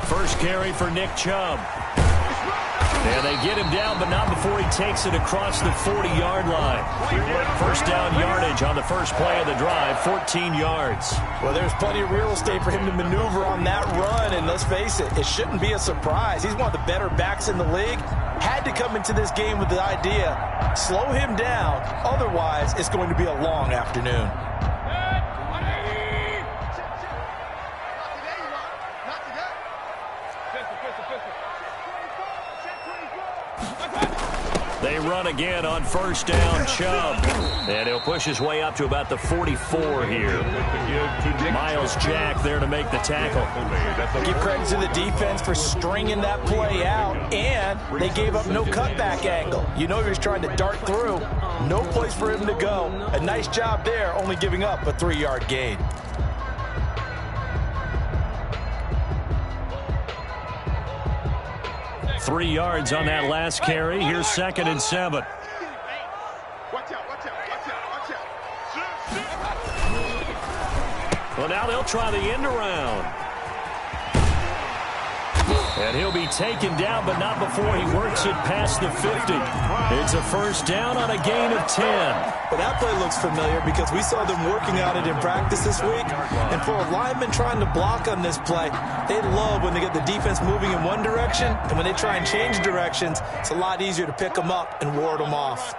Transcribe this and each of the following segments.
First carry for Nick Chubb. And they get him down, but not before he takes it across the 40-yard line. First down yardage on the first play of the drive, 14 yards. Well, there's plenty of real estate for him to maneuver on that run, and let's face it, it shouldn't be a surprise. He's one of the better backs in the league. Had to come into this game with the idea, slow him down, otherwise it's going to be a long afternoon. They run again on first down, Chubb. And he'll push his way up to about the 44 here. Miles Jack there to make the tackle. Give credit to the defense for stringing that play out, and they gave up no cutback angle. You know he was trying to dart through. No place for him to go. A nice job there, only giving up a 3-yard gain. Three yards on that last carry. Here's 2nd and 7. Well, now they'll try the end around. And he'll be taken down, but not before he works it past the 50. It's a first down on a gain of 10. Well, that play looks familiar because we saw them working on it in practice this week. And for a lineman trying to block on this play, they love when they get the defense moving in one direction. And when they try and change directions, it's a lot easier to pick them up and ward them off.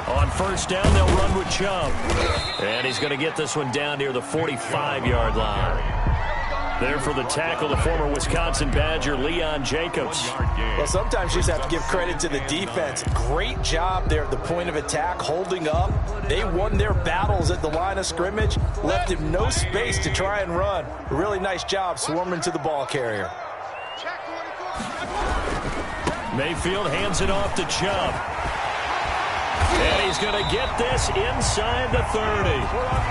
On first down, they'll run with Chubb. And he's going to get this one down near the 45-yard line. There for the tackle, the former Wisconsin Badger, Leon Jacobs. Well, sometimes you just have to give credit to the defense. Great job there at the point of attack, holding up. They won their battles at the line of scrimmage, left him no space to try and run. A really nice job swarming to the ball carrier. Mayfield hands it off to Chubb. And he's going to get this inside the 30.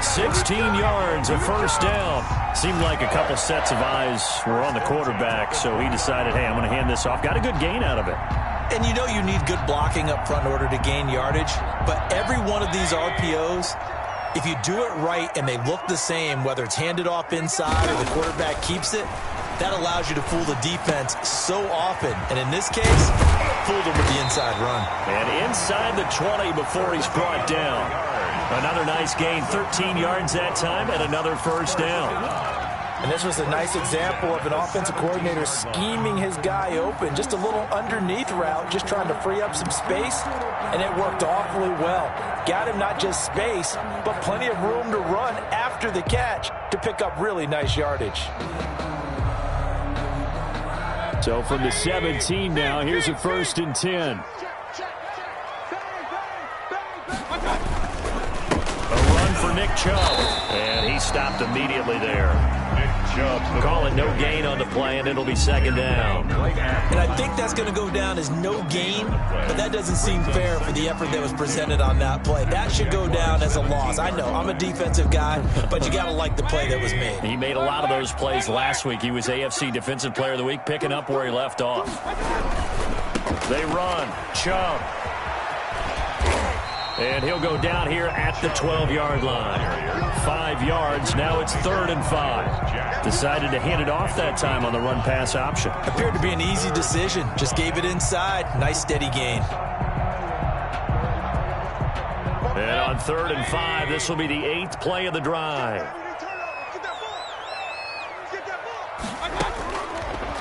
16 yards, a first down. Seemed like a couple sets of eyes were on the quarterback, so he decided, hey, I'm going to hand this off. Got a good gain out of it. And you know you need good blocking up front in order to gain yardage, but every one of these RPOs, if you do it right and they look the same, whether it's handed off inside or the quarterback keeps it, that allows you to fool the defense so often. And in this case, fooled them with the inside run. And inside the 20 before he's brought down. Another nice gain, 13 yards that time, and another first down. And this was a nice example of an offensive coordinator scheming his guy open. Just a little underneath route, just trying to free up some space, and it worked awfully well. Got him not just space, but plenty of room to run after the catch to pick up really nice yardage. So from the 17 now, here's a 1st and 10. A run for Nick Chubb, and he stopped immediately there. Call it no gain on the play, and it'll be 2nd down. And I think that's going to go down as no gain, but that doesn't seem fair for the effort that was presented on that play. That should go down as a loss. I know, I'm a defensive guy, but you got to like the play that was made. He made a lot of those plays last week. He was AFC Defensive Player of the Week, picking up where he left off. They run. Chubb. And he'll go down here at the 12-yard line. 5 yards. Now it's 3rd and 5. Decided to hand it off that time on the run-pass option. Appeared to be an easy decision. Just gave it inside. Nice, steady gain. And on 3rd and 5, this will be the 8th play of the drive.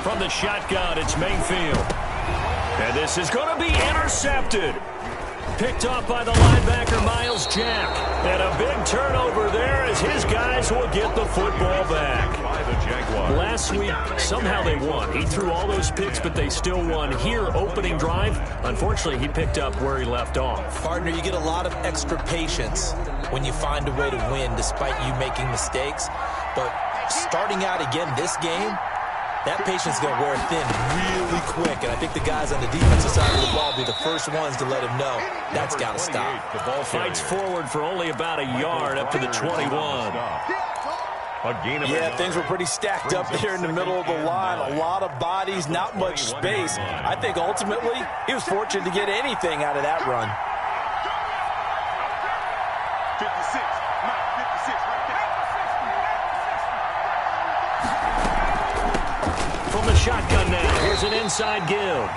From the shotgun, it's Mayfield. And this is going to be intercepted. Picked off by the linebacker, Miles Jack. And a big turnover there as his guys will get the football back. Last week, somehow they won. He threw all those picks, but they still won. Here, opening drive, unfortunately, he picked up where he left off. Partner, you get a lot of extra patience when you find a way to win despite you making mistakes. But starting out again this game, that patience is going to wear thin really quick, and I think the guys on the defensive side of the ball will be the first ones to let him know that's got to stop. The ball fights forward for only about a yard up to the 21. Yeah, things were pretty stacked up there in the middle of the line. A lot of bodies, not much space. I think ultimately he was fortunate to get anything out of that run. 56, From the shotgun now, here's an inside give.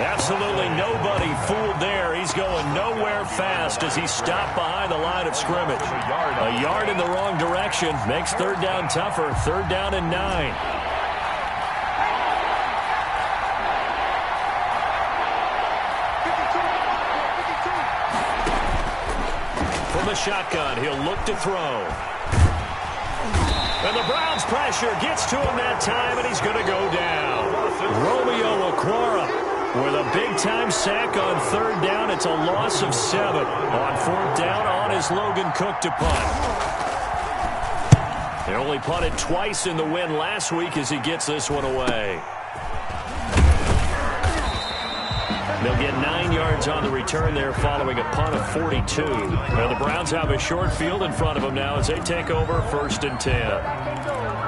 Absolutely nobody fooled there. He's going nowhere fast as he's stopped behind the line of scrimmage. A yard in the wrong direction makes third down tougher. 3rd down and 9. From the shotgun, he'll look to throw. And the Browns' pressure gets to him that time, and he's going to go down. Romeo Okwara with a big-time sack on 3rd down. It's a loss of 7. On 4th down, on is Logan Cook to punt. They only punted twice in the win last week as he gets this one away. They'll get 9 yards on the return there following a punt of 42. Now the Browns have a short field in front of them now as they take over 1st and 10.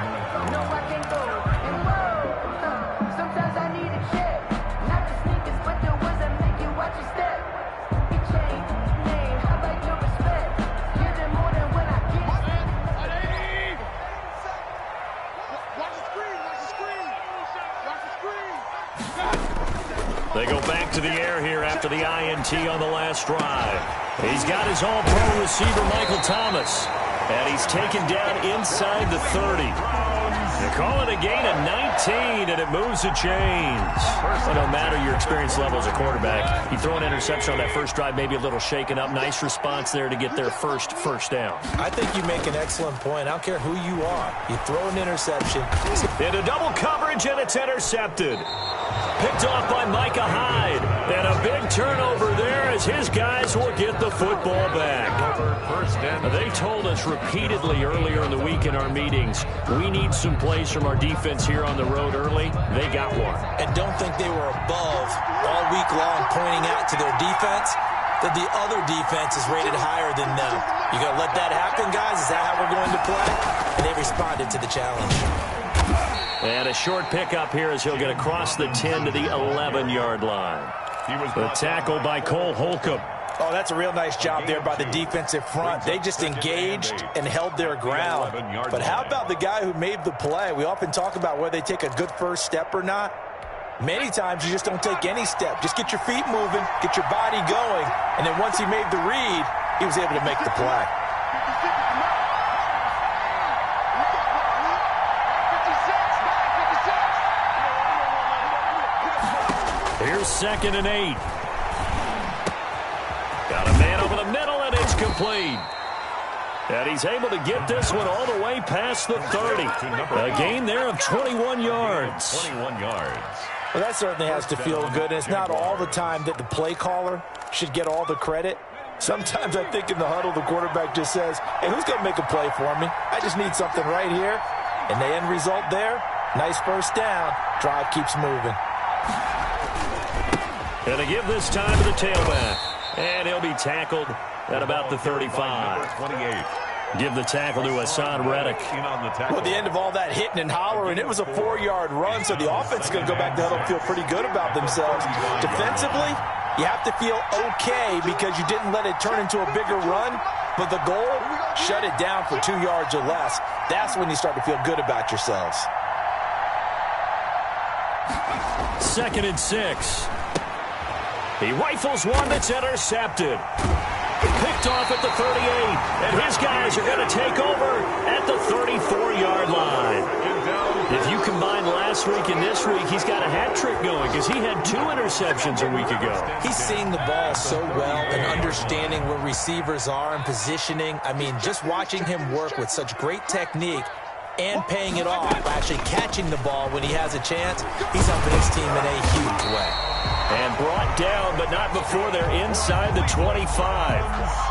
They go back to the air here after the INT on the last drive. He's got his all-pro receiver, Michael Thomas. And he's taken down inside the 30. They call it a gain of 19, and it moves the chains. Well, no matter your experience level as a quarterback, you throw an interception on that first drive, maybe a little shaken up. Nice response there to get their first down. I think you make an excellent point. I don't care who you are. You throw an interception. Into double coverage, and it's intercepted. Picked off by Micah Hyde. And a big turnover there as his guys will get the football back. They told us repeatedly earlier in the week in our meetings, we need some plays from our defense here on the road early. They got one. And don't think they were above all week long pointing out to their defense that the other defense is rated higher than them. You got to let that happen, guys? Is that how we're going to play? And they responded to the challenge. And a short pickup here as he'll get across the 10 to the 11-yard line. The tackle by Cole Holcomb. Oh, that's a real nice job there by the defensive front. They just engaged and held their ground. But how about the guy who made the play? We often talk about whether they take a good first step or not. Many times you just don't take any step. Just get your feet moving, get your body going, and then once he made the read, he was able to make the play. Here's 2nd and 8. Got a man over the middle, and it's complete. And he's able to get this one all the way past the 30. A gain there of 21 yards. 21 yards. Well, that certainly has to feel good. And it's not all the time that the play caller should get all the credit. Sometimes I think in the huddle, the quarterback just says, hey, who's going to make a play for me? I just need something right here. And the end result there, nice first down. Drive keeps moving. And to give this time to the tailback. And he'll be tackled at about the 35. 28. Give the tackle to Hassan Reddick. Well, at the end of all that hitting and hollering, it was a 4-yard run, so the offense is going to go back to huddle and feel pretty good about themselves. Defensively, you have to feel okay because you didn't let it turn into a bigger run, but the goal, shut it down for 2 yards or less. That's when you start to feel good about yourselves. 2nd and 6. He rifles one that's intercepted. Picked off at the 38, and his guys are going to take over at the 34-yard line. If you combine last week and this week, he's got a hat trick going because he had 2 interceptions a week ago. He's seeing the ball so well and understanding where receivers are and positioning. I mean, just watching him work with such great technique and paying it off by actually catching the ball when he has a chance, he's helping his team in a huge way. And brought down, but not before they're inside the 25.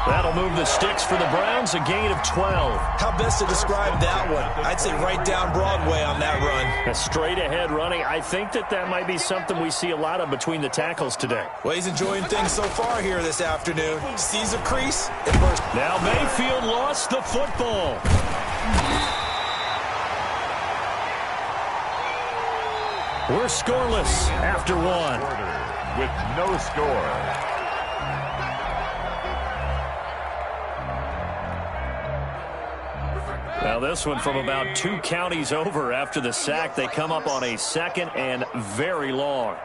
That'll move the sticks for the Browns, a gain of 12. How best to describe that one? I'd say right down Broadway on that run. A straight-ahead running. I think that might be something we see a lot of between the tackles today. Well, he's enjoying things so far here this afternoon. Sees a crease at first. Now Mayfield lost the football. We're scoreless after 1. With no score. this one from about 2 counties over. After the sack, they come up on a 2nd and very long.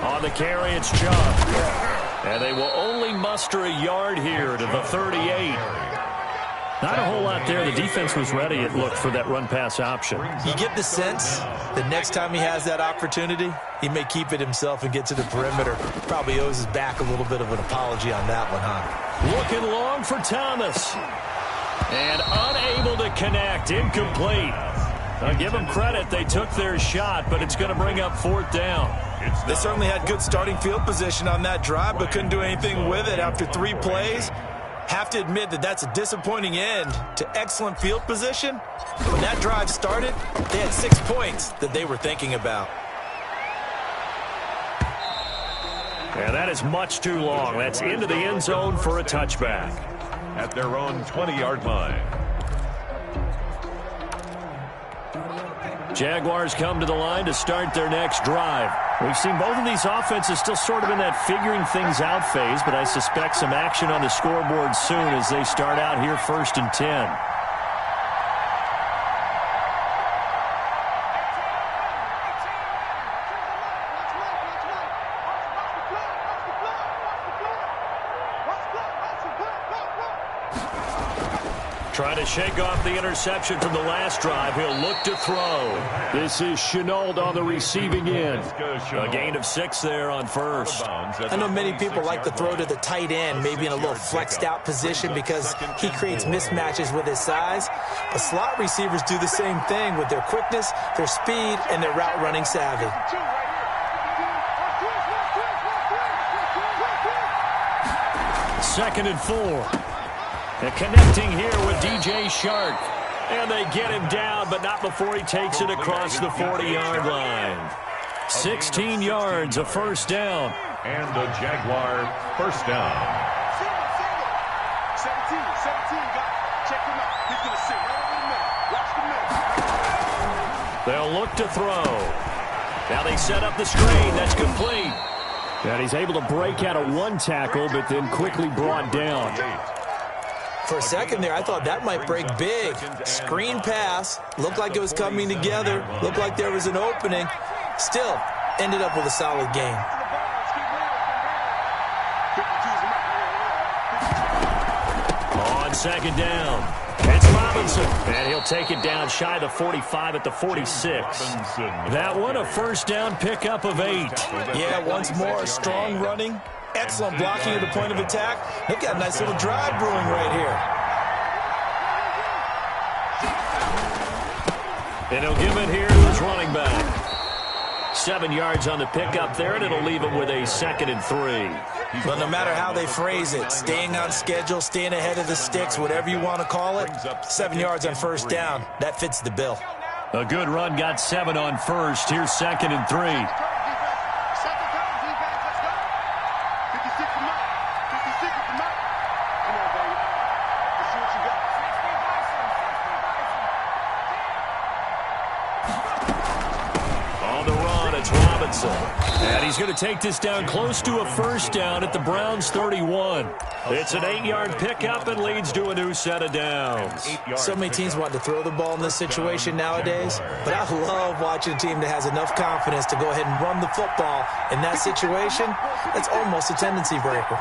On the carry, it's Chubb. And they will only muster a yard here to the 38. Not a whole lot there. The defense was ready, it looked, for that run-pass option. You get the sense that next time he has that opportunity, he may keep it himself and get to the perimeter. Probably owes his back a little bit of an apology on that one, huh? Looking long for Thomas. And unable to connect. Incomplete. I'll give them credit. They took their shot, but it's going to bring up 4th down. They certainly had good starting field position on that drive, but couldn't do anything with it after 3 plays. Have to admit that that's a disappointing end to excellent field position. When that drive started, they had 6 points that they were thinking about. And that is much too long. That's into the end zone for a touchback. At their own 20-yard line. Jaguars come to the line to start their next drive. We've seen both of these offenses still sort of in that figuring things out phase, but I suspect some action on the scoreboard soon as they start out here 1st and 10. Trying to shake off the interception from the last drive. He'll look to throw. This is Chenault on the receiving end. A gain of 6 there on first. I know many people like to throw to the tight end, maybe in a little flexed out position because he creates mismatches with his size. But slot receivers do the same thing with their quickness, their speed, and their route running savvy. Second and 4. And connecting here with DJ Shark. And they get him down, but not before he takes it across the 40-yard line. 16 yards, a first down. And the Jaguar first down. 17, check him out. He's going to sit right over the middle. Watch the middle. They'll look to throw. Now they set up the screen. That's complete. And he's able to break out of 1 tackle, but then quickly brought down. For a second there, I thought that might break big. Screen pass. Looked like it was coming together. Looked like there was an opening. Still, ended up with a solid game. On 2nd down, it's Robinson. And he'll take it down shy of the 45 at the 46. That one, a first down pickup of 8. Yeah, once more, strong running. Excellent blocking at the point of attack. They've got a nice little drive brewing right here. And he'll give it here to his running back. 7 yards on the pickup there, and it'll leave him with a 2nd and 3. But no matter how they phrase it, staying on schedule, staying ahead of the sticks, whatever you want to call it, 7 yards on first down, that fits the bill. A good run, got 7 on first. Here's 2nd and 3. And he's going to take this down close to a first down at the Browns' 31. It's an 8-yard pickup and leads to a new set of downs. So many teams want to throw the ball in this situation nowadays, but I love watching a team that has enough confidence to go ahead and run the football. In that situation, that's almost a tendency breaker.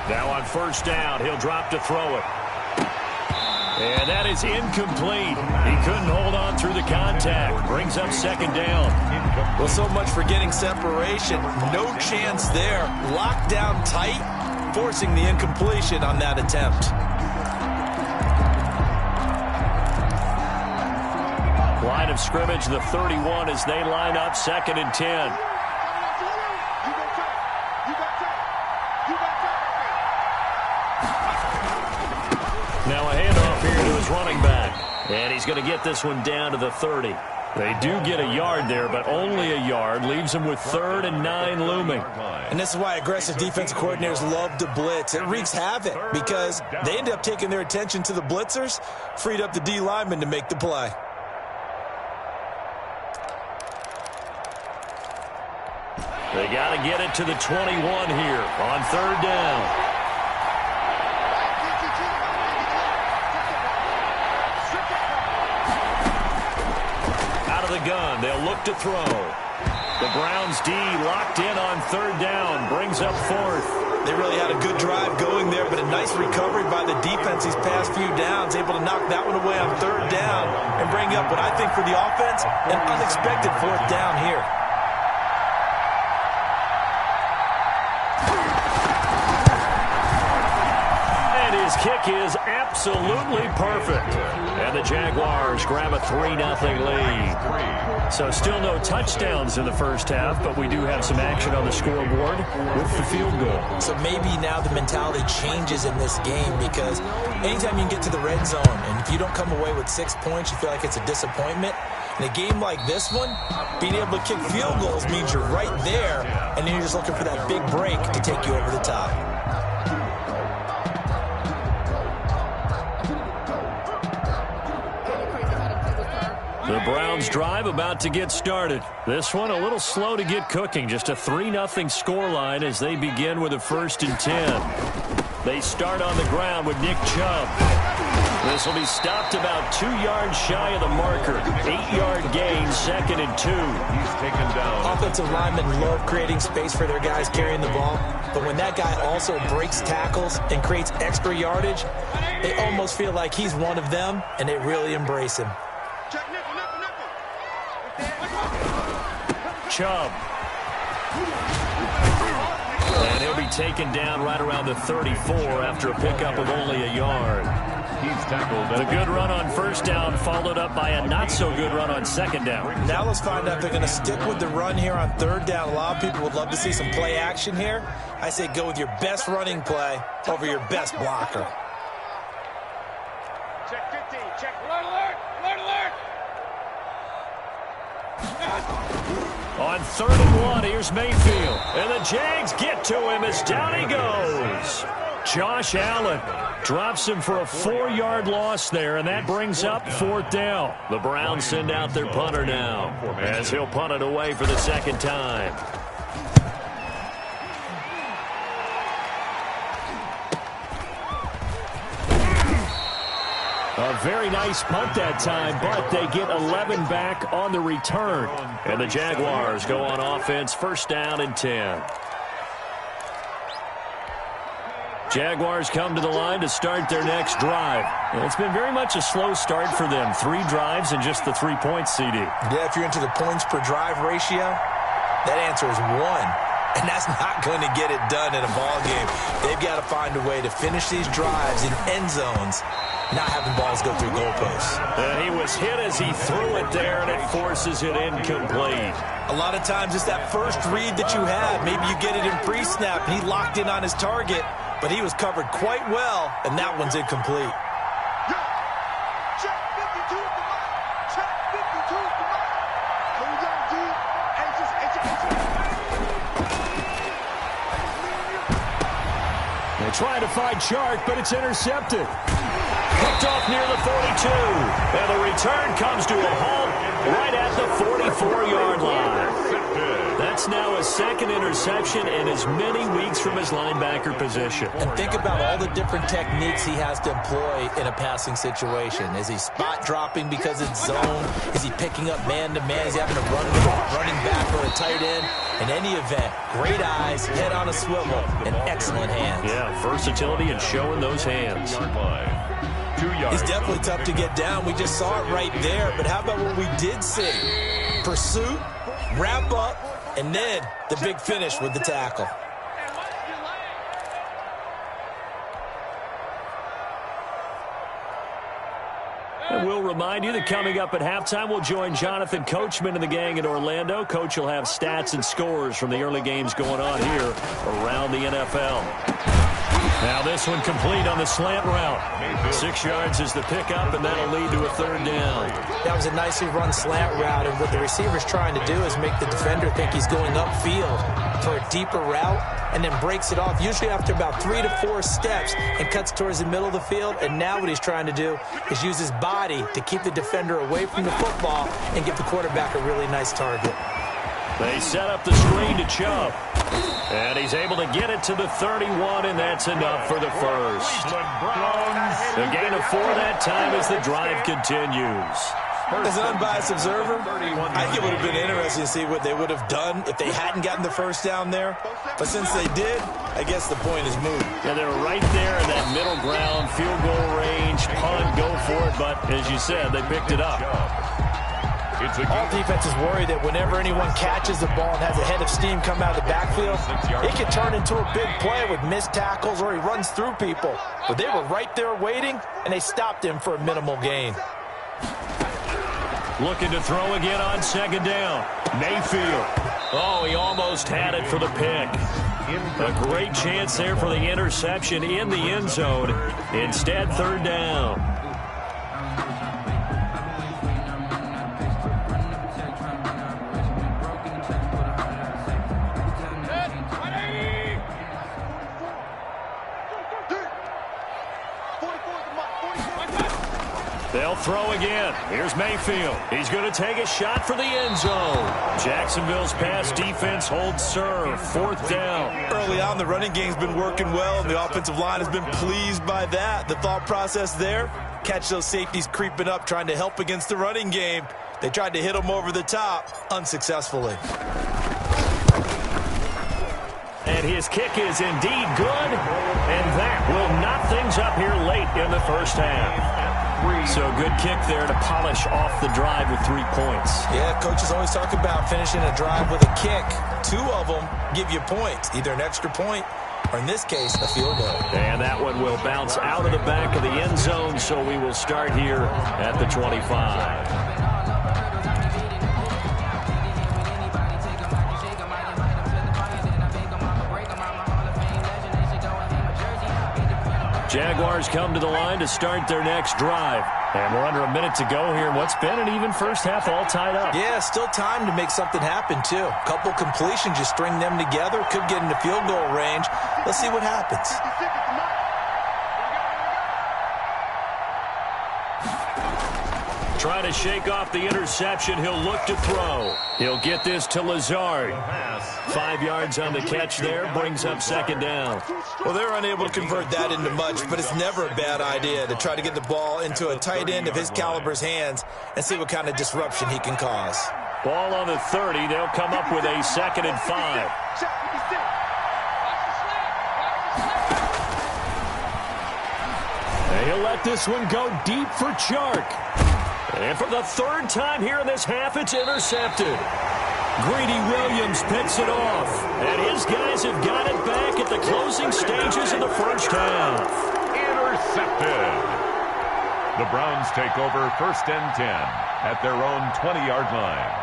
Now on first down, he'll drop to throw it. And that is incomplete. He couldn't hold on through the contact. Brings up 2nd down. Well, so much for getting separation. No chance there. Locked down tight, forcing the incompletion on that attempt. Line of scrimmage, the 31 as they line up 2nd and 10. Now a handoff here to his running back. And he's going to get this one down to the 30. They do get a yard there, but only a yard. Leaves them with 3rd and 9 looming. And this is why aggressive defensive coordinators love to blitz. It wreaks havoc because they end up taking their attention to the blitzers, freed up the D lineman to make the play. They got to get it to the 21 here on 3rd down. The gun. They'll look to throw. The Browns D locked in on 3rd down. Brings up 4th. They really had a good drive going there, but a nice recovery by the defense these past few downs. Able to knock that one away on 3rd down and bring up what I think for the offense, an unexpected 4th down here. And his kick is absolutely perfect. And the Jaguars grab a 3-0 lead. So still no touchdowns in the first half, but we do have some action on the scoreboard with the field goal. So maybe now the mentality changes in this game because anytime you can get to the red zone, and if you don't come away with 6 points, you feel like it's a disappointment. In a game like this one, being able to kick field goals means you're right there, and then you're just looking for that big break to take you over the top. The Browns drive about to get started. This one a little slow to get cooking. Just a 3-0 scoreline as they begin with a 1st and 10. They start on the ground with Nick Chubb. This will be stopped about 2 yards shy of the marker. 8-yard gain, 2nd and 2. He's taken down. Offensive linemen love creating space for their guys carrying the ball, but when that guy also breaks tackles and creates extra yardage, they almost feel like he's one of them, and they really embrace him. Chubb. And he'll be taken down right around the 34 after a pickup of only a yard. He's tackled. The good run on 1st down followed up by a not-so-good run on 2nd down. Now let's find out if they're going to stick with the run here on 3rd down. A lot of people would love to see some play action here. I say go with your best running play over your best blocker. Check 15. Check. Alert, alert. Alert, alert. On 3rd and 1, here's Mayfield. And the Jags get to him as down he goes. Josh Allen drops him for a 4-yard loss there, and that brings up 4th down. The Browns send out their punter now as he'll punt it away for the 2nd time. A very nice punt that time, but they get 11 back on the return. And the Jaguars go on offense, 1st down and 10. Jaguars come to the line to start their next drive. And it's been very much a slow start for them. 3 drives and just the 3 points, CD. Yeah, if you're into the points per drive ratio, that answer is 1. And that's not going to get it done in a ball game. They've got to find a way to finish these drives in end zones, not having balls go through goalposts. And he was hit as he threw it there, and it forces it incomplete. A lot of times it's that first read that you have. Maybe you get it in pre-snap, and he locked in on his target, but he was covered quite well, and that one's incomplete. Check 52 at the line. Check 52 at the line. Hold down, D. They try to find Chark, but it's intercepted. Picked off near the 42. And the return comes to a halt right at the 44-yard line. That's now a 2nd interception in as many weeks from his linebacker position. And think about all the different techniques he has to employ in a passing situation. Is he spot dropping because it's zone? Is he picking up man-to-man? Is he having to run with a running back or a tight end? In any event, great eyes, head on a swivel, and excellent hands. Yeah, versatility and showing those hands. 2 yards. He's definitely tough to get down. We just saw it right there. But how about what we did see? Pursuit, wrap up, and then the big finish with the tackle. And we'll remind you that coming up at halftime, we'll join Jonathan Coachman and the gang in Orlando. Coach will have stats and scores from the early games going on here around the NFL. Now this one complete on the slant route. 6 yards is the pickup, and that'll lead to a 3rd down. That was a nicely run slant route, and what the receiver's trying to do is make the defender think he's going upfield for a deeper route, and then breaks it off, usually after about 3 to 4 steps, and cuts towards the middle of the field. And now what he's trying to do is use his body to keep the defender away from the football and give the quarterback a really nice target. They set up the screen to Chubb. And he's able to get it to the 31, and that's enough for the first. A gain of 4 that time as the drive continues. As an unbiased observer, I think it would have been interesting to see what they would have done if they hadn't gotten the first down there. But since they did, I guess the point is moot. Yeah, they were right there in that middle ground, field goal range, punt, go for it. But as you said, they picked it up. All defenses worry that whenever anyone catches the ball and has a head of steam come out of the backfield, it can turn into a big play with missed tackles or he runs through people. But they were right there waiting, and they stopped him for a minimal gain. Looking to throw again on 2nd down. Mayfield. Oh, he almost had it for the pick. A great chance there for the interception in the end zone. Instead, 3rd down. They'll throw again. Here's Mayfield. He's going to take a shot for the end zone. Jacksonville's pass defense holds serve. 4th down. Early on, the running game's been working well, and the offensive line has been pleased by that. The thought process there, catch those safeties creeping up, trying to help against the running game. They tried to hit them over the top, unsuccessfully. And his kick is indeed good, and that will knock things up here late in the first half. So good kick there to polish off the drive with 3 points. Yeah, coaches always talk about finishing a drive with a kick. 2 of them give you points, either an extra point or, in this case, a field goal. And that one will bounce out of the back of the end zone, so we will start here at the 25. Jaguars come to the line to start their next drive. And we're under a minute to go here in what's been an even first half, all tied up. Yeah, still time to make something happen, too. A couple completions, just string them together. Could get into field goal range. Let's see what happens. Trying to shake off the interception. He'll look to throw. He'll get this to Lazard. 5 yards on the catch there. Brings up 2nd down. Well, they're unable to convert that into much, but it's never a bad idea to try to get the ball into a tight end of his caliber's hands and see what kind of disruption he can cause. Ball on the 30. They'll come up with a 2nd and 5. He'll let this one go deep for Chark. And for the 3rd time here in this half, it's intercepted. Greedy Williams picks it off. And his guys have got it back at the closing stages of the first half. Intercepted. The Browns take over 1st and 10 at their own 20-yard line.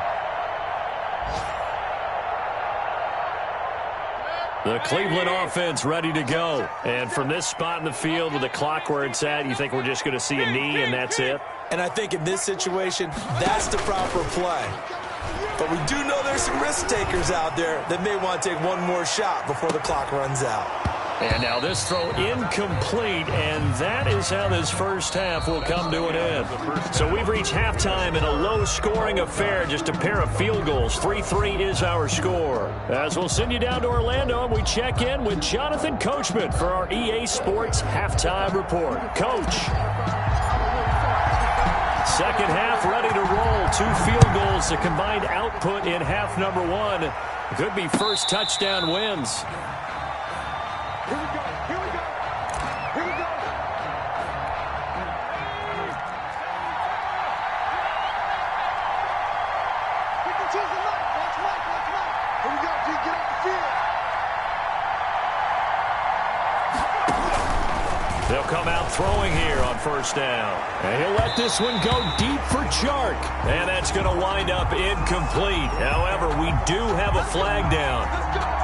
The Cleveland offense ready to go. And from this spot in the field with the clock where it's at, you think we're just going to see a knee and that's it? And I think in this situation, that's the proper play. But we do know there's some risk takers out there that may want to take one more shot before the clock runs out. And now this throw incomplete, and that is how this first half will come to an end. So we've reached halftime in a low-scoring affair, just a pair of field goals. 3-3 is our score. As we'll send you down to Orlando, and we check in with Jonathan Coachman for our EA Sports Halftime Report. Coach. Second half ready to roll. 2 field goals, the combined output in half number 1. Could be first touchdown wins. Here we go. Here we go. Here we go. We can choose the right. Watch right. Watch right. Here we go. Get off the field. They'll come out throwing here on first down. And he'll let this one go deep for Chark. And that's going to wind up incomplete. However, we do have a flag down.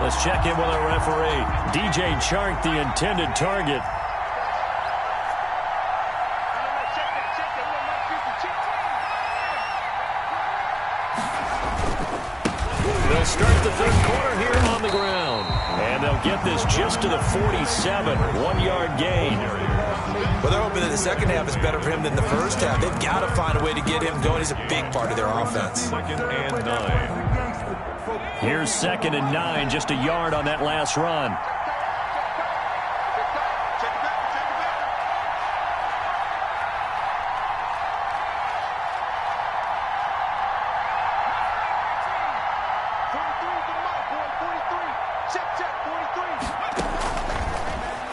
Let's check in with our referee. DJ Chark, the intended target. They'll start the third quarter here on the ground. And they'll get this just to the 47, 1-yard gain. Well, they're hoping that the second half is better for him than the first half. They've got to find a way to get him going. He's a big part of their offense. Second and 9. Here's 2nd and 9, just a yard on that last run.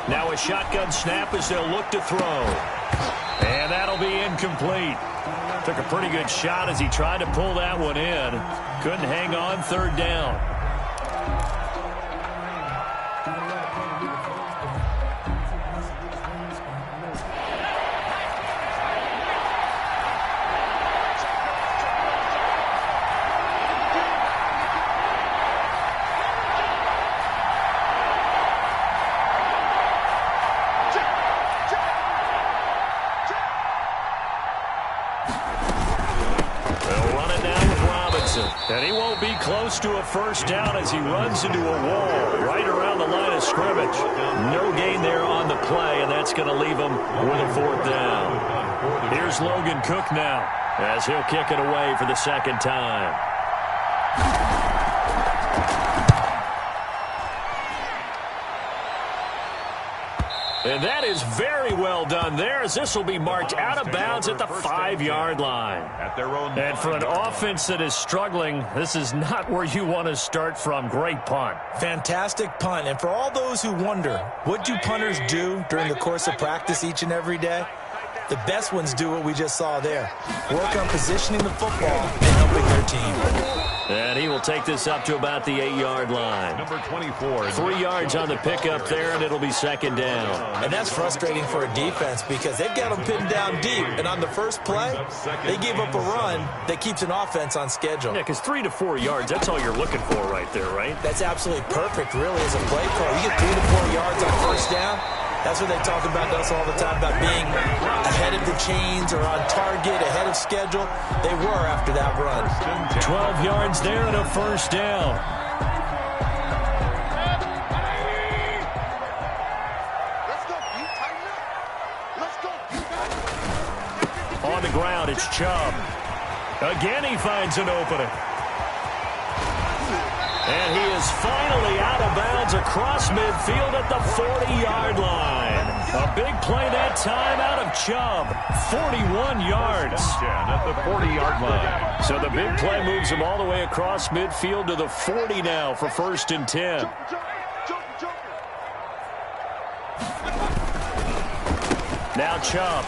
Now a shotgun snap as they'll look to throw. And that'll be incomplete. Took a pretty good shot as he tried to pull that one in. Couldn't hang on, third down. And he won't be close to a first down as he runs into a wall right around the line of scrimmage. No gain there on the play, and that's going to leave him with a fourth down. Here's Logan Cook now as he'll kick it away for the second time. And that is very well done there, as this will be marked out of bounds at the 5-yard line. And for an offense that is struggling, this is not where you want to start from. Great punt. Fantastic punt. And for all those who wonder, what do punters do during the course of practice each and every day? The best ones do what we just saw there. Work on positioning the football and helping their team. And he will take this up to about the 8-yard line. Number 24. 3 yards on the pickup there, and it'll be second down. And that's frustrating for a defense because they've got them pinned down deep. And on the first play, they gave up a run that keeps an offense on schedule. Yeah, because 3 to 4 yards, that's all you're looking for right there, right? That's absolutely perfect, really, as a play call. You get 3 to 4 yards on first down. That's what they talk about us all the time, about being ahead of the chains or on target, ahead of schedule. They were after that run. 12 yards there and a first down. Let's go. You tighten up. Let's go. On the ground, it's Chubb. Again, he finds an opening. And he is finally out of bounds across midfield at the 40-yard line. A big play that time out of Chubb. 41 yards. At the 40-yard line. So the big play moves him all the way across midfield to the 40 now for 1st and 10. Now Chubb.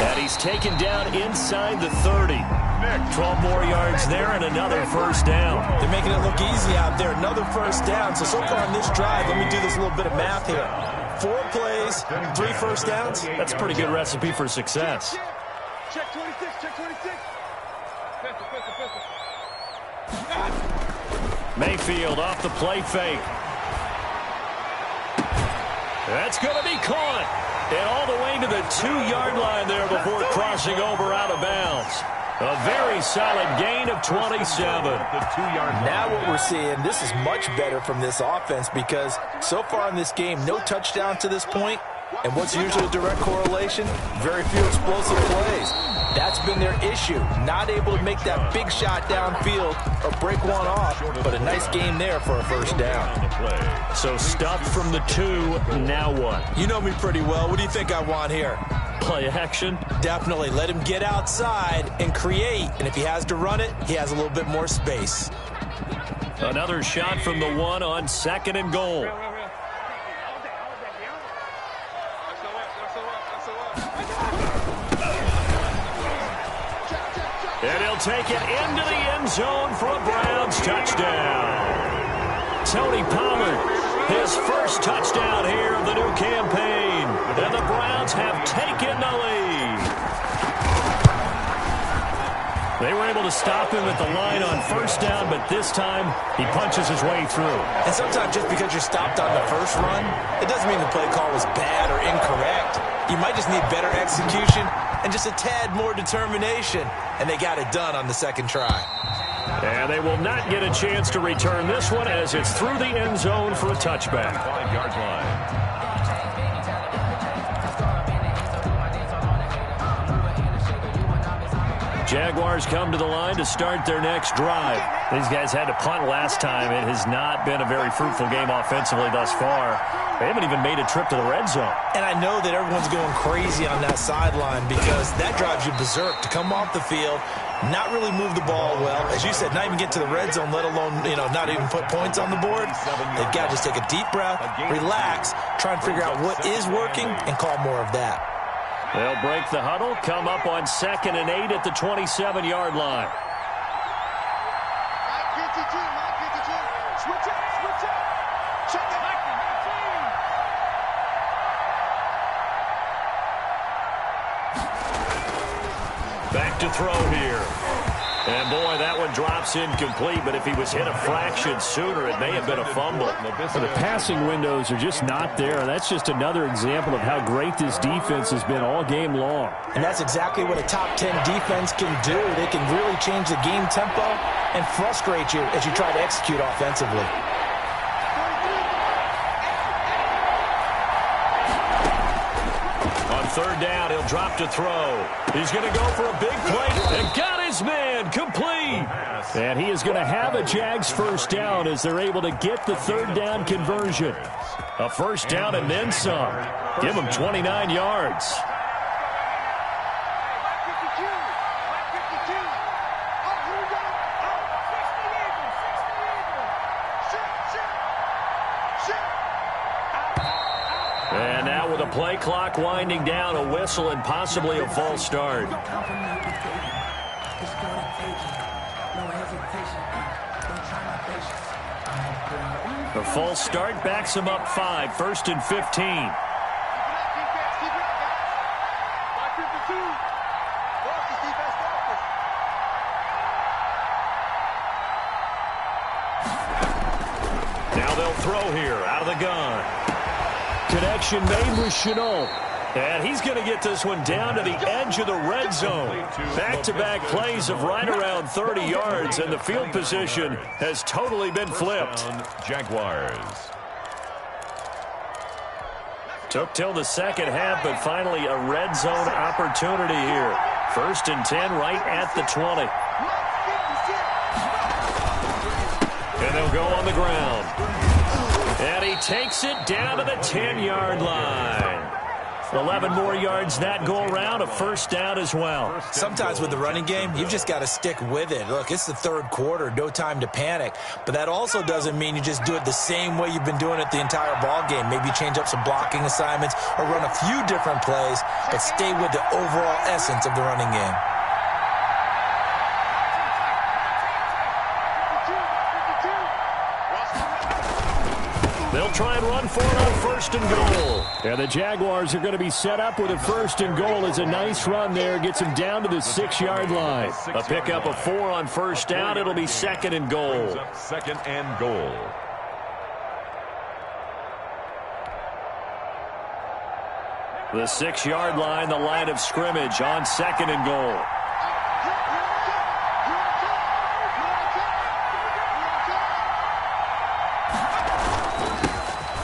And he's taken down inside the 30. 12 more yards there and another first down. They're making it look easy out there. Another first down. So far on this drive, let me do this little bit of math here. 4 plays, 3 first downs. That's a pretty good recipe for success. Check 26, check 26. Mayfield off the play fake. That's going to be caught. And all the way to the 2-yard line there before crossing over out of bounds. A very solid gain of 27. Now what we're seeing, this is much better from this offense because so far in this game, no touchdown to this point. And what's usually a direct correlation? Very few explosive plays. That's been their issue. Not able to make that big shot downfield or break one off, but a nice game there for a first down. So stuffed from the 2, now what? You know me pretty well. What do you think I want here? Play action? Definitely. Let him get outside and create. And if he has to run it, he has a little bit more space. Another shot from the 1 on 2nd and goal. And he'll take it into the end zone for a Browns touchdown. Tony Pollard His first touchdown here of the new campaign. And the Browns have taken the lead. They were able to stop him at the line on first down, but this time he punches his way through. And sometimes just because you're stopped on the first run, it doesn't mean the play call was bad or incorrect. You might just need better execution and just a tad more determination. And they got it done on the second try. And they will not get a chance to return this one as it's through the end zone for a touchback. 5-yard line. Jaguars come to the line to start their next drive. These guys had to punt last time. It has not been a very fruitful game offensively thus far. They haven't even made a trip to the red zone. And I know that everyone's going crazy on that sideline because that drives you berserk to come off the field, not really move the ball well. As you said, not even get to the red zone, let alone, not even put points on the board. They've got to just take a deep breath, relax, try and figure out what is working, and call more of that. They'll break the huddle, come up on 2nd and 8 at the 27-yard line. Switch up. Check it. Back to throw here. And, boy, that one drops incomplete, but if he was hit a fraction sooner, it may have been a fumble. The passing windows are just not there. That's just another example of how great this defense has been all game long. And that's exactly what a top 10 defense can do. They can really change the game tempo and frustrate you as you try to execute offensively. On 3rd down, he'll drop to throw. He's going to go for a big play and got his man complete. And he is going to have a Jags first down as they're able to get the 3rd down conversion. A first down and then some. Give him 29 yards. And now with the play clock winding down, a whistle and possibly a false start. The false start backs him up 5, 1st and 15. Now they'll throw here out of the gun. Connection made with Chenault. And he's going to get this one down to the edge of the red zone. Back-to-back plays of right around 30 yards, and the field position has totally been flipped. Jaguars. Took till the second half, but finally a red zone opportunity here. 1st and 10 right at the 20. And they'll go on the ground. And he takes it down to the 10-yard line. 11 more yards that go around, a first down as well. Sometimes with the running game, you've just got to stick with it. Look, it's the 3rd quarter, no time to panic. But that also doesn't mean you just do it the same way you've been doing it the entire ball game. Maybe change up some blocking assignments or run a few different plays, but stay with the overall essence of the running game. They'll try and run for it on 1st and goal. And the Jaguars are going to be set up with a 1st and goal. It's a nice run there. Gets him down to the 6-yard line. A pickup of 4 on 1st down. It'll be 2nd and goal. 2nd and goal. The 6-yard line, the line of scrimmage on 2nd and goal.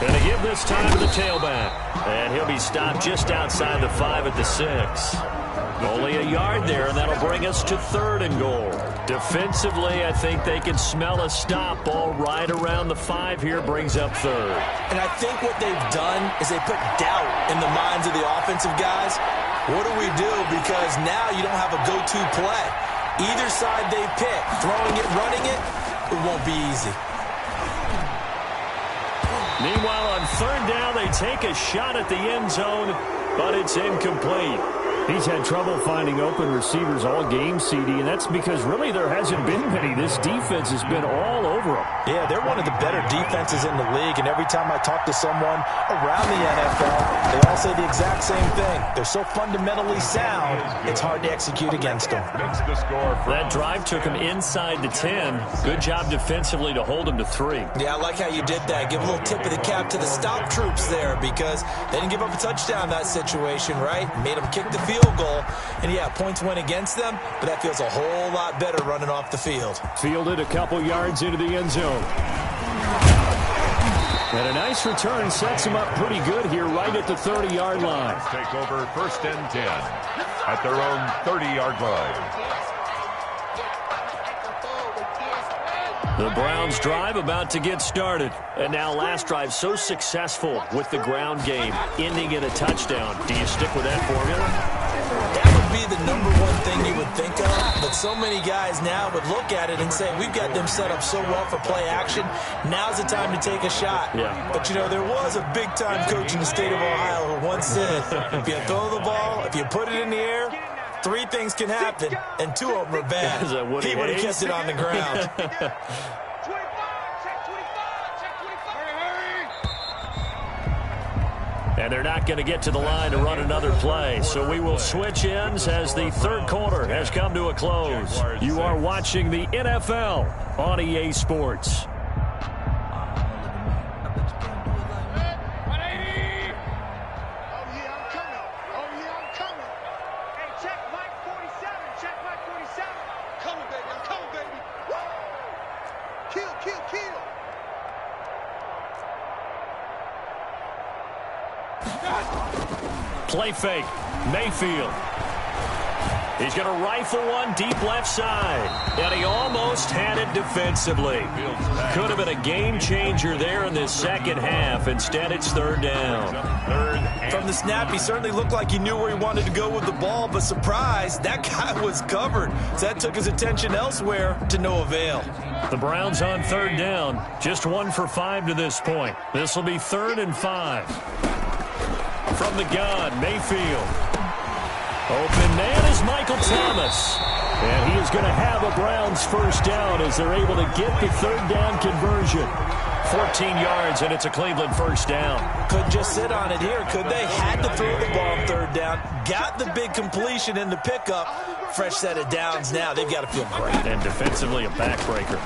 And to give this time to the tailback. And he'll be stopped just outside the 5 at the 6. Only a yard there, and that'll bring us to 3rd and goal. Defensively, I think they can smell a stop. Ball right around the 5 here brings up 3rd. And I think what they've done is they put doubt in the minds of the offensive guys. What do we do? Because now you don't have a go-to play. Either side they pick, throwing it, running it, it won't be easy. Meanwhile, on 3rd down, they take a shot at the end zone, but it's incomplete. He's had trouble finding open receivers all game, CD, and that's because really there hasn't been many. This defense has been all over them. Yeah, they're one of the better defenses in the league, and every time I talk to someone around the NFL, they all say the exact same thing. They're so fundamentally sound, it's hard to execute against them. That drive took them inside the 10. Good job defensively to hold them to 3. Yeah, I like how you did that. Give a little tip of the cap to the stop troops there, because they didn't give up a touchdown in that situation, right? Made them kick the field goal. And, yeah, points went against them, but that feels a whole lot better running off the field. Fielded a couple yards into the end zone. And a nice return sets them up pretty good here right at the 30-yard line. Take over 1st and 10 at their own 30-yard line. The Browns drive about to get started. And now last drive so successful with the ground game, ending in a touchdown. Do you stick with that formula? That would be the number one thing you would think of, but so many guys now would look at it and say, we've got them set up so well for play action, now's the time to take a shot. Yeah. But, you know, there was a big-time coach in the state of Ohio who once said, if you throw the ball, if you put it in the air, 3 things can happen, and 2 of them are bad. He would have kept it on the ground. And they're not going to get to the line to run another play. So we will switch ends as the third quarter has come to a close. You are watching the NFL on EA Sports. Play fake. Mayfield. He's going to rifle one deep left side. And he almost had it defensively. Could have been a game changer there in this second half. Instead, it's 3rd down. From the snap, he certainly looked like he knew where he wanted to go with the ball, but surprise, that guy was covered. So that took his attention elsewhere to no avail. The Browns on 3rd down. Just 1 for 5 to this point. This will be 3rd and 5. From the gun, Mayfield. Open man is Michael Thomas. And he is going to have a Browns first down as they're able to get the 3rd down conversion. 14 yards, and it's a Cleveland first down. Couldn't just sit on it here, could they? Had to throw the ball on 3rd down. Got the big completion in the pickup. Fresh set of downs now. They've got to feel great. And defensively, a backbreaker.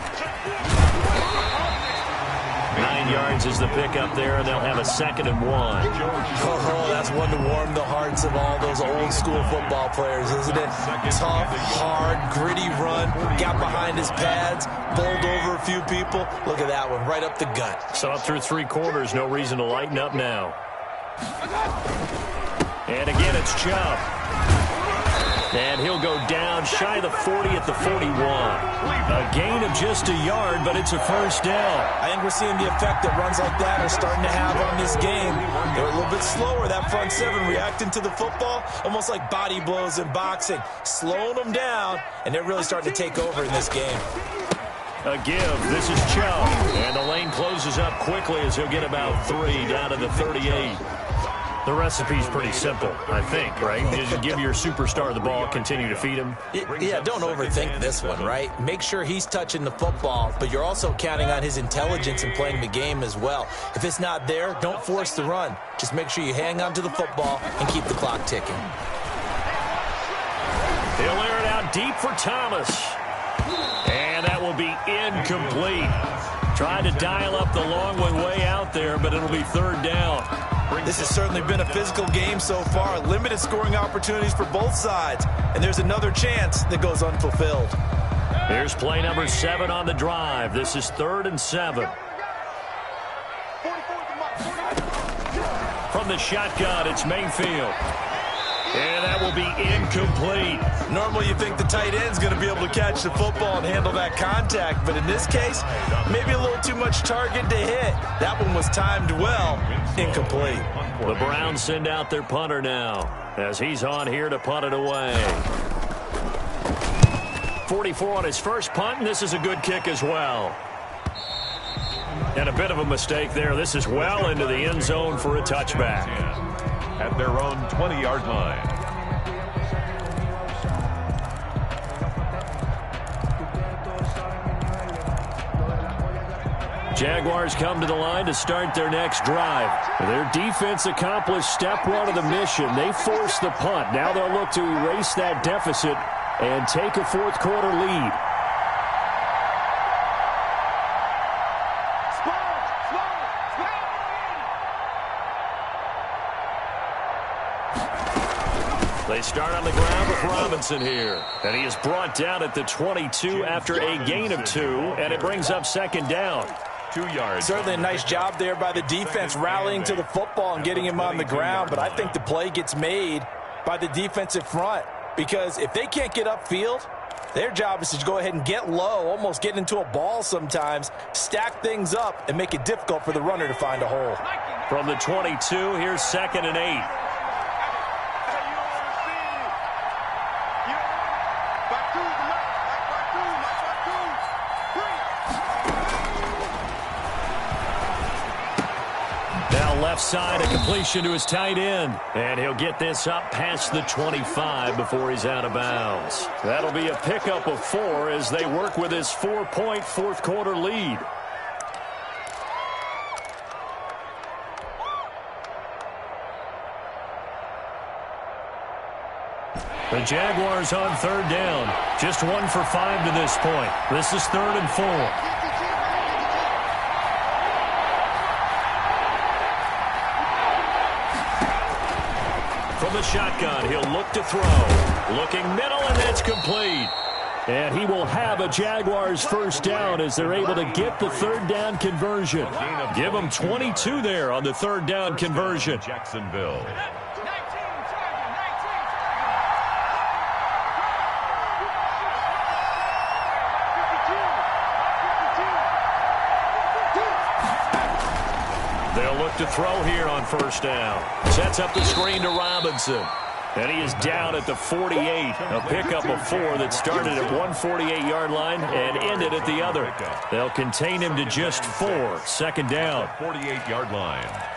9 yards is the pickup there, and they'll have a 2nd and 1. Oh, that's one to warm the hearts of all those old-school football players, isn't it? Tough, hard, gritty run. Got behind his pads, bowled over a few people. Look at that one, right up the gut. So up through 3 quarters, no reason to lighten up now. And again, it's Chubb. And he'll go down shy of the 40 at the 41. A gain of just a yard, but it's a first down. I think we're seeing the effect that runs like that are starting to have on this game. They're a little bit slower, that front 7, reacting to the football, almost like body blows in boxing, slowing them down, and they're really starting to take over in this game. A give. This is Chubb. And the lane closes up quickly as he'll get about 3 down to the 38. The recipe's pretty simple, I think, right? Just give your superstar the ball, continue to feed him. Yeah, don't overthink this one, right? Make sure he's touching the football, but you're also counting on his intelligence in playing the game as well. If it's not there, don't force the run. Just make sure you hang on to the football and keep the clock ticking. He'll air it out deep for Thomas. And that will be incomplete. Tried to dial up the long one way out there, but it'll be 3rd down. This has certainly been a physical game so far. Limited scoring opportunities for both sides. And there's another chance that goes unfulfilled. Here's play number 7 on the drive. This is 3rd and 7. From the shotgun, it's Mayfield. And that will be incomplete. Normally you think the tight end's going to be able to catch the football and handle that contact, but in this case, maybe a little too much target to hit. That one was timed well. Incomplete. The Browns send out their punter now as he's on here to punt it away. 44 on his first punt, and this is a good kick as well. And a bit of a mistake there. This is well into the end zone for a touchback. At their own 20-yard line. Jaguars come to the line to start their next drive. Their defense accomplished step one of the mission. They forced the punt. Now they'll look to erase that deficit and take a fourth quarter lead. They start on the ground with Robinson here. And he is brought down at the 22 after a gain of 2, and it brings up second down. 2 yards. Certainly a nice job there by the defense rallying to the football and getting him on the ground, but I think the play gets made by the defensive front because if they can't get upfield, their job is to go ahead and get low, almost get into a ball sometimes, stack things up, and make it difficult for the runner to find a hole. From the 22, here's 2nd and 8. Left side, a completion to his tight end. And he'll get this up past the 25 before he's out of bounds. That'll be a pickup of 4 as they work with his 4-point fourth quarter lead. The Jaguars on 3rd down. Just 1 for 5 to this point. This is 3rd and 4. From the shotgun, he'll look to throw. Looking middle, and that's complete. And he will have a Jaguars first down as they're able to get the 3rd down conversion. Give them 22 there on the 3rd down conversion. Jacksonville. They'll look to throw here on 1st down. Sets up the screen to Robinson. And he is down at the 48. A pickup of 4 that started at 148-yard line and ended at the other. They'll contain him to just 4. 2nd down. 48-yard line.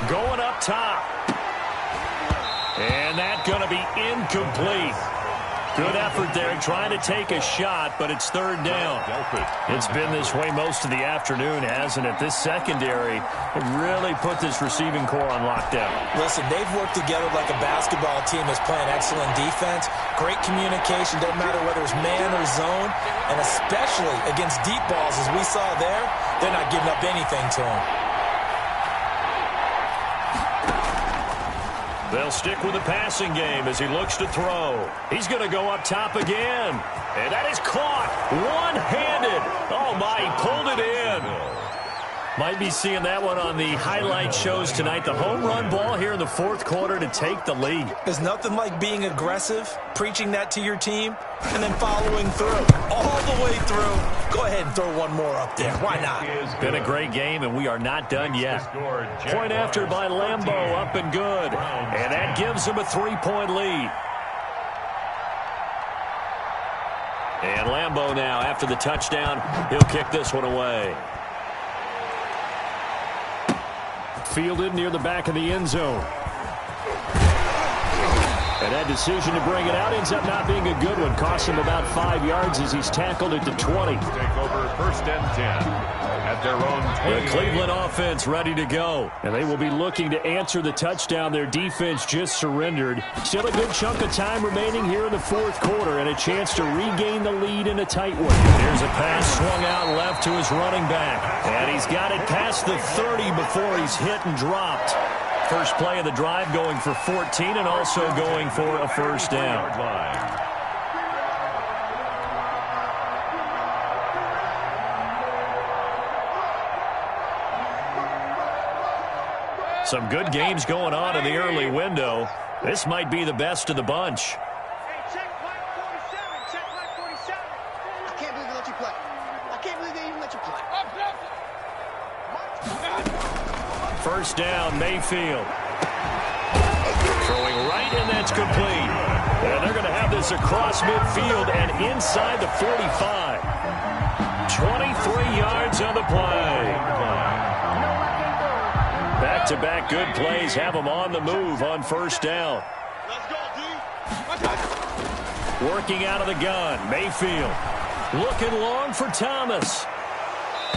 Going up top. And that's going to be incomplete. Good effort there trying to take a shot, but it's 3rd down. It's been this way most of the afternoon, hasn't it? This secondary really put this receiving core on lockdown. Listen, they've worked together like a basketball team that's playing excellent defense. Great communication, doesn't matter whether it's man or zone, and especially against deep balls as we saw there, they're not giving up anything to them. They'll stick with the passing game as he looks to throw. He's going to go up top again. And that is caught one-handed. Oh, my, he pulled it in. Might be seeing that one on the highlight shows tonight. The home run ball here in the 4th quarter to take the lead. There's nothing like being aggressive, preaching that to your team, and then following through. All the way through. Go ahead and throw one more up there. Why not? Been a great game, and we are not done yet. Point after by Lambeau, up and good. And that gives him a 3-point lead. And Lambeau now, after the touchdown, he'll kick this one away. Fielded near the back of the end zone. And that decision to bring it out ends up not being a good one. Costs him about 5 yards as he's tackled at the 20. Take over 1st and 10 at their own 20. The Cleveland offense ready to go. And they will be looking to answer the touchdown their defense just surrendered. Still a good chunk of time remaining here in the 4th quarter and a chance to regain the lead in a tight one. Here's a pass swung out left to his running back. And he's got it past the 30 before he's hit and dropped. First play of the drive going for 14 and also going for a 1st down. Some good games going on in the early window. This might be the best of the bunch. Check flag 47. Check flag 47. I can't believe they let you play. I can't believe they even let you play. First down, Mayfield. Throwing right, and that's complete. And they're going to have this across midfield and inside the 45. 23 yards on the play. Back-to-back good plays have them on the move on first down. Working out of the gun, Mayfield. Looking long for Thomas.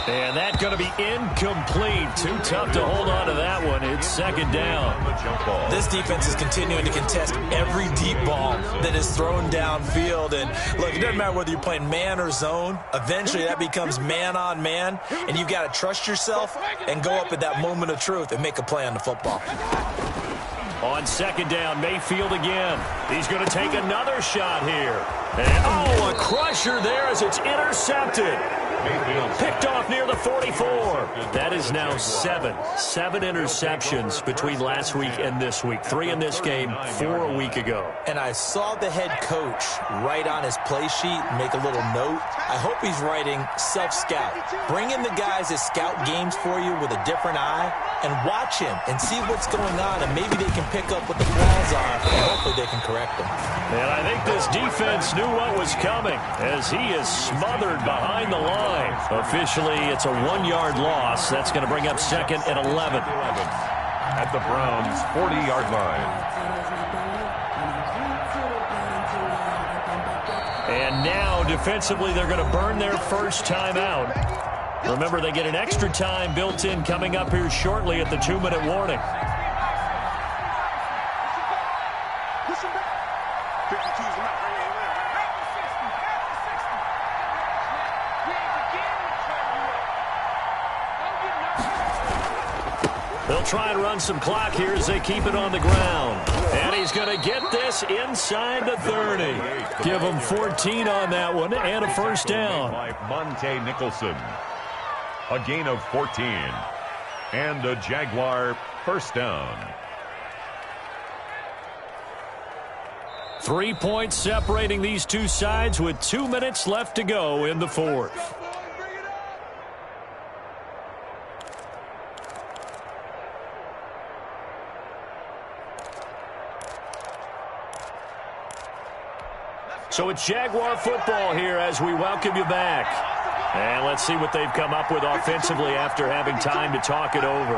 And that's going to be incomplete. Too tough to hold on to that one. It's second down. This defense is continuing to contest every deep ball that is thrown downfield. And look, it doesn't matter whether you're playing man or zone. Eventually that becomes man on man. And you've got to trust yourself and go up at that moment of truth and make a play on the football. On second down, Mayfield again. He's going to take another shot here. And, a crusher there as it's intercepted. Picked off near the 44. That is now seven interceptions between last week and this week. 3 in this game, 4 a week ago. And I saw the head coach write on his play sheet, make a little note. I hope he's writing self-scout. Bring in the guys that scout games for you with a different eye and watch him and see what's going on, and maybe they can pick up what the flaws are, and hopefully they can correct them. And I think this defense knew what was coming as he is smothered behind the line. Officially, it's a 1-yard loss. That's going to bring up second and 11. At the Browns' 40-yard line. And now, defensively, they're going to burn their first time out. Remember, they get an extra time built in coming up here shortly at the 2-minute warning. They'll try and run some clock here as they keep it on the ground. And he's going to get this inside the 30. Give him 14 on that one and a first down. By Monte Nicholson. A gain of 14. And a Jaguar first down. 3 points separating these two sides with 2 minutes left to go in the fourth. So it's Jaguar football here as we welcome you back. And let's see what they've come up with offensively after having time to talk it over.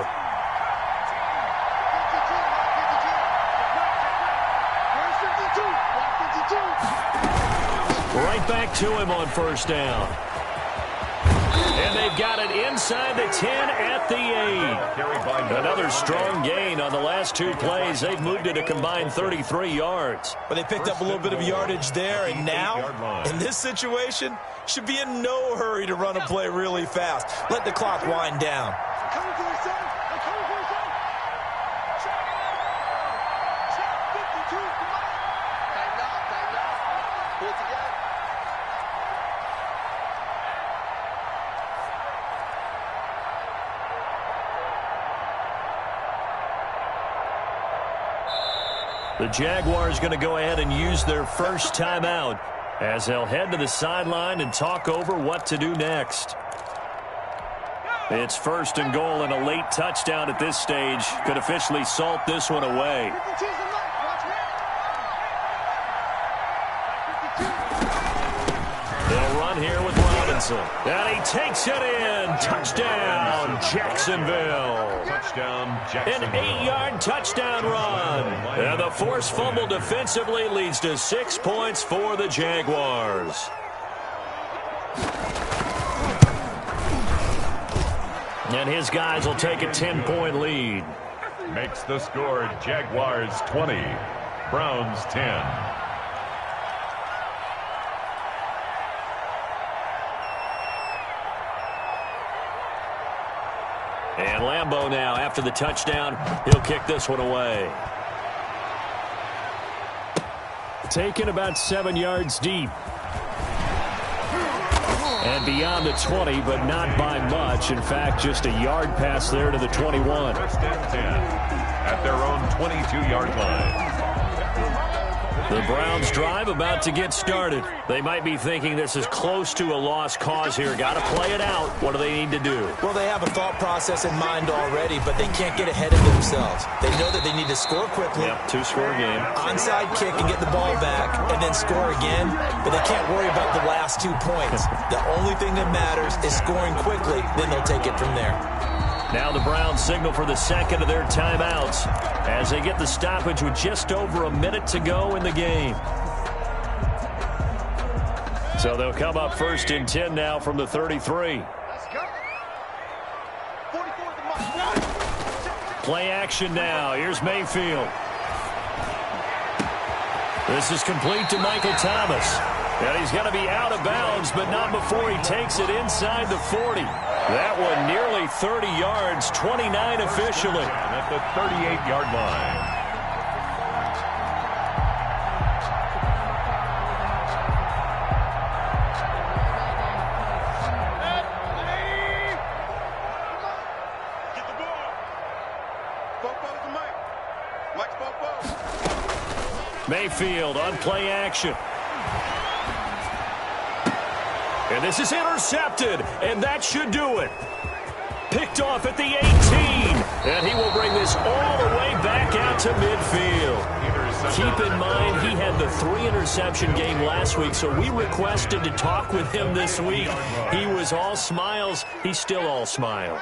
Right back to him on first down. And they've got it inside the 10 at the 8. Another strong gain on the last 2 plays. They've moved it a combined 33 yards. But they picked up a little bit of yardage there, and now, in this situation, should be in no hurry to run a play really fast. Let the clock wind down. The Jaguars going to go ahead and use their first timeout as they'll head to the sideline and talk over what to do next. It's first and goal, and a late touchdown at this stage could officially salt this one away. They'll run here with Robinson. And he takes it in. Touchdown, Jacksonville. An 8-yard touchdown run. And the forced fumble defensively leads to 6 points for the Jaguars. And his guys will take a 10-point lead. Makes the score Jaguars 20, Browns 10. And Lambeau now, after the touchdown, he'll kick this one away. Taken about 7 yards deep. And beyond the 20, but not by much. In fact, just a yard pass there to the 21. First and 10 at their own 22-yard line. The Browns drive about to get started. They might be thinking this is close to a lost cause here. Got to play it out. What do they need to do? Well, they have a thought process in mind already, but they can't get ahead of themselves. They know that they need to score quickly. Yep, two-score game. Onside kick and get the ball back and then score again, but they can't worry about the last 2 points. The only thing that matters is scoring quickly, then they'll take it from there. Now the Browns signal for the second of their timeouts as they get the stoppage with just over a minute to go in the game. So they'll come up 1st and 10 now from the 33. Let's go. 44 at the mark. Play action now. Here's Mayfield. This is complete to Michael Thomas. And he's going to be out of bounds, but not before he takes it inside the 40. That one nearly 30 yards, 29 officially. At the 38-yard line. Get the ball. Football to Mike. Mike's football. Mayfield on play action. And this is intercepted, and that should do it. Picked off at the 18, and he will bring this all the way back out to midfield. Keep in mind, he had the 3-interception game last week, so we requested to talk with him this week. He was all smiles. He's still all smile.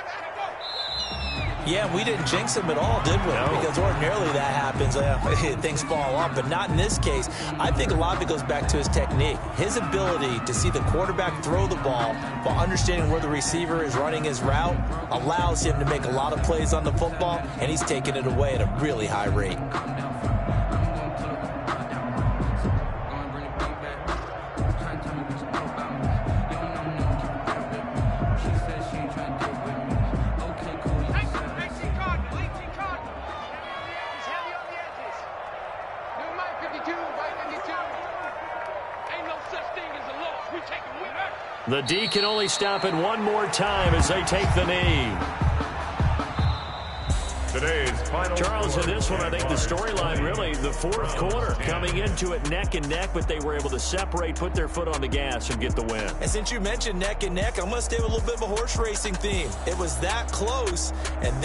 Yeah, we didn't jinx him at all, did we? No. Because ordinarily that happens. Things fall off, but not in this case. I think a lot of it goes back to his technique. His ability to see the quarterback throw the ball while understanding where the receiver is running his route allows him to make a lot of plays on the football, and he's taking it away at a really high rate. The D can only stop it one more time as they take the knee. Today's final Charles, in this one, I think the storyline really, the fourth quarter, coming into it neck and neck, but they were able to separate, put their foot on the gas, and get the win. And since you mentioned neck and neck, I'm going to stay with a little bit of a horse racing theme. It was that close, and